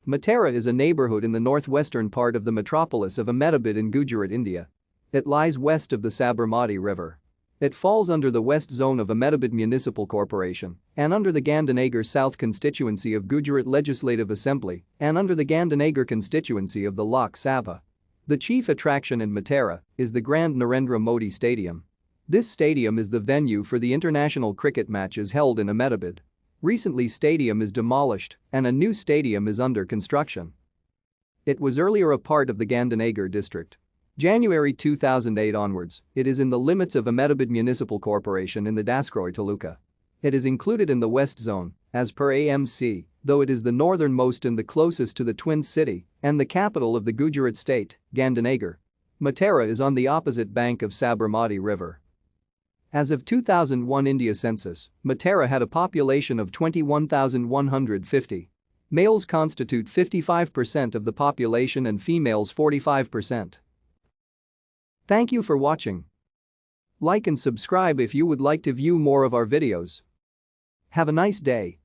Motera is a neighbourhood in the northwestern part of the metropolis of Ahmedabad in Gujarat, India. It lies west of the Sabarmati River. It falls under the west zone of Ahmedabad Municipal Corporation and under the Gandhinagar South constituency of Gujarat Legislative Assembly and under the Gandhinagar constituency of the Lok Sabha. The chief attraction in Motera is the Grand Narendra Modi Stadium. This stadium is the venue for the international cricket matches held in Ahmedabad. Recently, stadium is demolished and a new stadium is under construction. It was earlier a part of the Gandhinagar district. January 2008 onwards, it is in the limits of Ahmedabad Municipal Corporation in the Daskroi Taluka. It is included in the West Zone, as per AMC, though it is the northernmost and the closest to the Twin City and the capital of the Gujarat state, Gandhinagar. Motera is on the opposite bank of Sabarmati River. As of 2001 India census, Motera had a population of 21,150. Males constitute 55% of the population and females 45%. Thank you for watching. Like and subscribe if you would like to view more of our videos. Have a nice day.